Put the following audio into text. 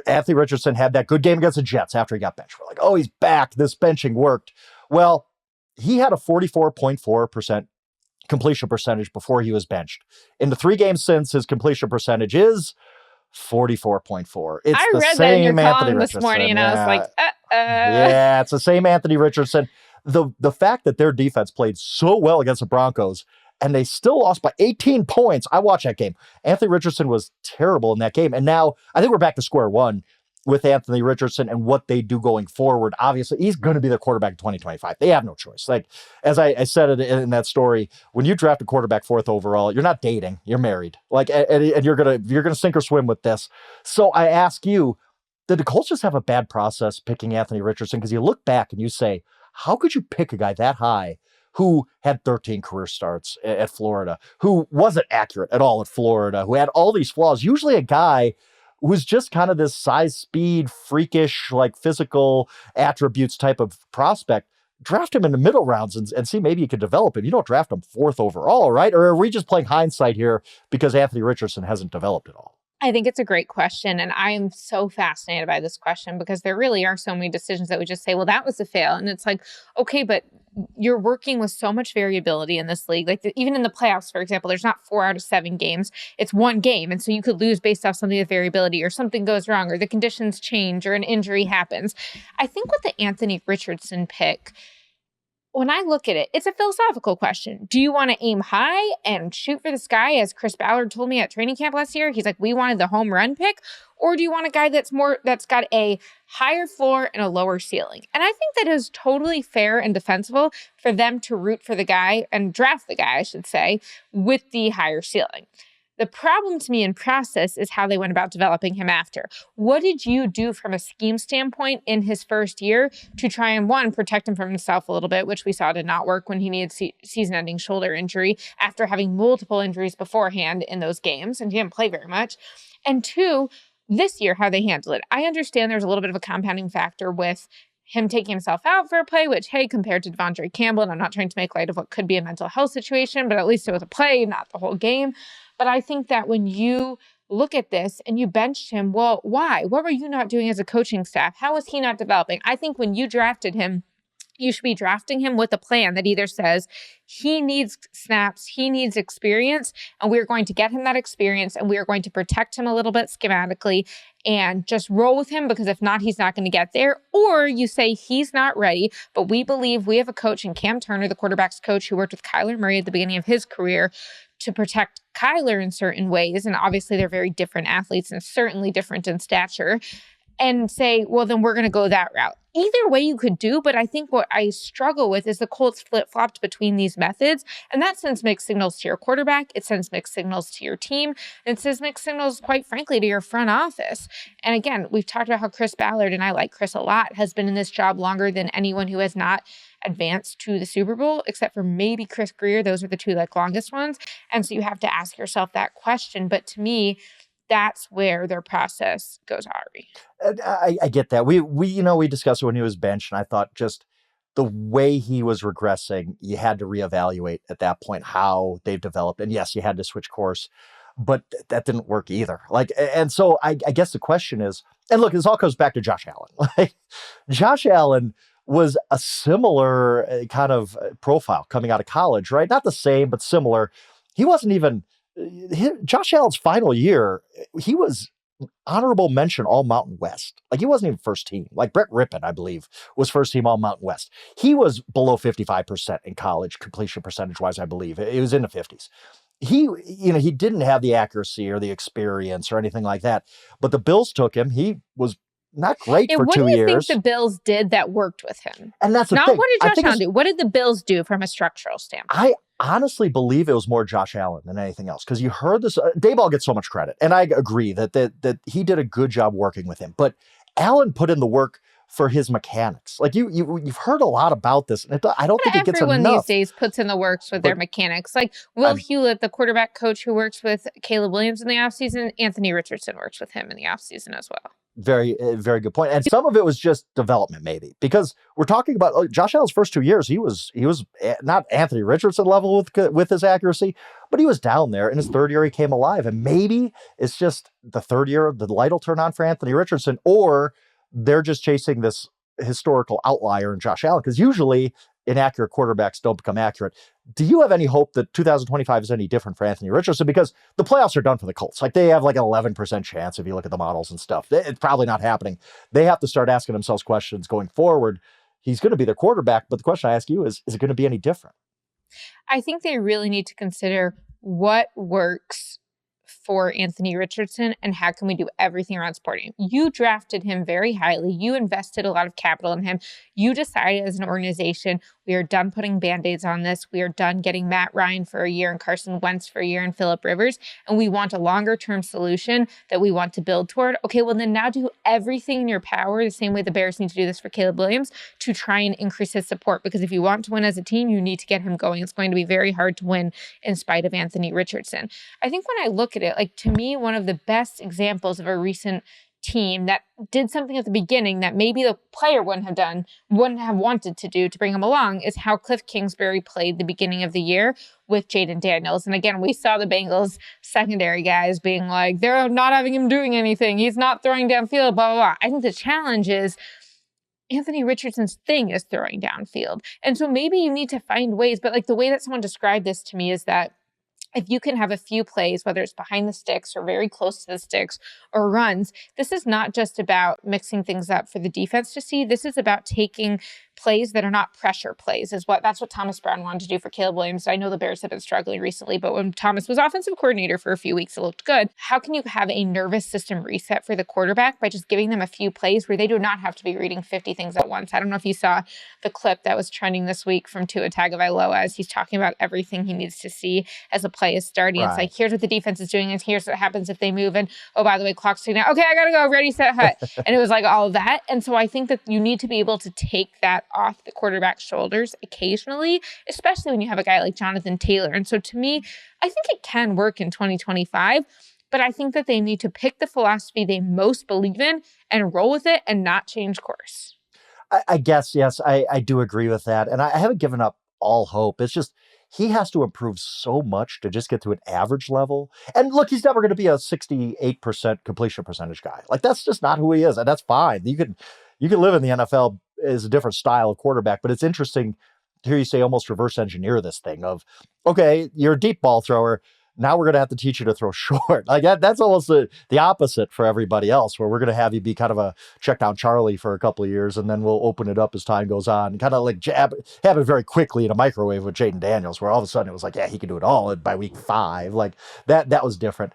Anthony Richardson had that good game against the Jets after he got benched. We're like, oh, he's back. This benching worked. Well, he had a 44.4% completion percentage before he was benched. In the 3 games since, his completion percentage is 44.4. It's I the read same that in your Anthony column Richardson. this morning, and I was like, Yeah, it's the same Anthony Richardson. The fact that their defense played so well against the Broncos and they still lost by 18 points. I watched that game. Anthony Richardson was terrible in that game. And now I think we're back to square one with Anthony Richardson and what they do going forward. Obviously, he's going to be their quarterback in 2025. They have no choice. Like, as I said it in that story, when you draft a quarterback 4th overall, you're not dating, you're married. Like, and you're gonna sink or swim with this. So I ask you, did the Colts just have a bad process picking Anthony Richardson? Because you look back and you say, how could you pick a guy that high who had 13 career starts at Florida, who wasn't accurate at all at Florida, who had all these flaws? Usually a guy who's just kind of this size, speed, freakish, like physical attributes type of prospect. Draft him in the middle rounds and see maybe you could develop him. You don't draft him 4th overall, right? Or are we just playing hindsight here because Anthony Richardson hasn't developed at all? I think it's a great question. And I am so fascinated by this question because there really are so many decisions that we just say, well, that was a fail. And it's like, okay, but you're working with so much variability in this league. Like even in the playoffs, for example, there's not 4 out of 7 games. It's 1 game. And so you could lose based off something with variability or something goes wrong or the conditions change or an injury happens. I think with the Anthony Richardson pick, when I look at it, it's a philosophical question. Do you want to aim high and shoot for the sky, as Chris Ballard told me at training camp last year? He's like, we wanted the home run pick. Or do you want a guy that's got a higher floor and a lower ceiling? And I think that is totally fair and defensible for them to root for the guy and draft the guy, I should say, with the higher ceiling. The problem to me in process is how they went about developing him after. What did you do from a scheme standpoint in his first year to try and, one, protect him from himself a little bit, which we saw did not work when he needed season-ending shoulder injury after having multiple injuries beforehand in those games, and he didn't play very much. And 2, this year, how they handled it. I understand there's a little bit of a compounding factor with him taking himself out for a play, which, hey, compared to Devondre Campbell, and I'm not trying to make light of what could be a mental health situation, but at least it was a play, not the whole game. But I think that when you look at this and you benched him, well, why? What were you not doing as a coaching staff? How was he not developing? I think when you drafted him, you should be drafting him with a plan that either says he needs snaps, he needs experience, and we're going to get him that experience, and we are going to protect him a little bit schematically and just roll with him, because if not, he's not going to get there. Or you say he's not ready, but we believe we have a coach in Cam Turner, the quarterback's coach who worked with Kyler Murray at the beginning of his career, to protect Kyler in certain ways. And obviously they're very different athletes and certainly different in stature. And say, well, then we're going to go that route. Either way you could do, but I think what I struggle with is the Colts flip-flopped between these methods, and that sends mixed signals to your quarterback, it sends mixed signals to your team, and it sends mixed signals, quite frankly, to your front office. And again, we've talked about how Chris Ballard, and I like Chris a lot, has been in this job longer than anyone who has not advanced to the Super Bowl, except for maybe Chris Greer. Those are the 2 longest ones. And so you have to ask yourself that question. But to me, that's where their process goes awry. I get that. We discussed it when he was benched, and I thought just the way he was regressing, you had to reevaluate at that point how they've developed. And yes, you had to switch course, but that didn't work either. And so I guess the question is, and look, this all comes back to Josh Allen. Josh Allen was a similar kind of profile coming out of college, right? Not the same, but similar. He wasn't even Josh Allen's final year, he was honorable mention All Mountain West. He wasn't even first team. Brett Rippon, I believe, was first team All Mountain West. He was below 55% in college, completion percentage-wise, I believe. It was in the 50s. He didn't have the accuracy or the experience or anything like that. But the Bills took him. He was not great for 2 years. What do you think the Bills did that worked with him? And that's the thing. Not what did Josh Allen do? What did the Bills do from a structural standpoint? I honestly believe it was more Josh Allen than anything else, because you heard this. Daboll gets so much credit, and I agree that he did a good job working with him. But Allen put in the work for his mechanics. You've heard a lot about this, and I don't think it gets enough. Everyone these days puts in the works with their mechanics. Will Hewlett, the quarterback coach who works with Caleb Williams in the offseason, Anthony Richardson works with him in the offseason as well. Very good point. And some of it was just development, maybe, because we're talking about Josh Allen's first 2 years. He was not Anthony Richardson level with his accuracy, but he was down there. In his third year, he came alive. And maybe it's just the third year the light will turn on for Anthony Richardson, or they're just chasing this historical outlier in Josh Allen, because usually inaccurate quarterbacks don't become accurate. Do you have any hope that 2025 is any different for Anthony Richardson? Because the playoffs are done for the Colts. Like, they have like an 11% chance if you look at the models and stuff. It's probably not happening. They have to start asking themselves questions going forward. He's going to be their quarterback, but the question I ask you is it going to be any different? I think they really need to consider what works for Anthony Richardson and how can we do everything around supporting him. You drafted him very highly. You invested a lot of capital in him. You decided as an organization, we are done putting Band-Aids on this. We are done getting Matt Ryan for a year and Carson Wentz for a year and Phillip Rivers. And we want a longer term solution that we want to build toward. Okay, well then now do everything in your power, the same way the Bears need to do this for Caleb Williams, to try and increase his support. Because if you want to win as a team, you need to get him going. It's going to be very hard to win in spite of Anthony Richardson. I think when I look at it, like, to me, one of the best examples of a recent team that did something at the beginning that maybe the player wouldn't have wanted to do to bring him along is how Cliff Kingsbury played the beginning of the year with Jayden Daniels. And again, we saw the Bengals secondary guys being like, they're not having him doing anything. He's not throwing downfield, blah, blah, blah. I think the challenge is Anthony Richardson's thing is throwing downfield. And so maybe you need to find ways, but like the way that someone described this to me is that if you can have a few plays, whether it's behind the sticks or very close to the sticks or runs, this is not just about mixing things up for the defense to see. This is about taking plays that are not pressure plays. That's what Thomas Brown wanted to do for Caleb Williams. I know the Bears have been struggling recently, but when Thomas was offensive coordinator for a few weeks, it looked good. How can you have a nervous system reset for the quarterback by just giving them a few plays where they do not have to be reading 50 things at once? I don't know if you saw the clip that was trending this week from Tua Tagovailoa as he's talking about everything he needs to see as a play is starting. Right. It's like, here's what the defense is doing, and here's what happens if they move, and oh, by the way, clock's ticking out. Okay, I gotta go. Ready, set, hut. And it was like all of that. And so I think that you need to be able to take that off the quarterback's shoulders occasionally, especially when you have a guy like Jonathan Taylor. And so to me, I think it can work in 2025, but I think that they need to pick the philosophy they most believe in and roll with it and not change course. I guess, yes, I do agree with that. And I haven't given up all hope. It's just, he has to improve so much to just get to an average level. And look, he's never going to be a 68% completion percentage guy. Like, that's just not who he is. And that's fine. You can live in the NFL as a different style of quarterback, but it's interesting to hear you say almost reverse engineer this thing of, okay, you're a deep ball thrower. Now we're going to have to teach you to throw short. Like that's almost the opposite for everybody else, where we're going to have you be kind of a check down Charlie for a couple of years, and then we'll open it up as time goes on. Kind of like happen very quickly in a microwave with Jayden Daniels, where all of a sudden it was like, yeah, he can do it all by week 5. Like that was different.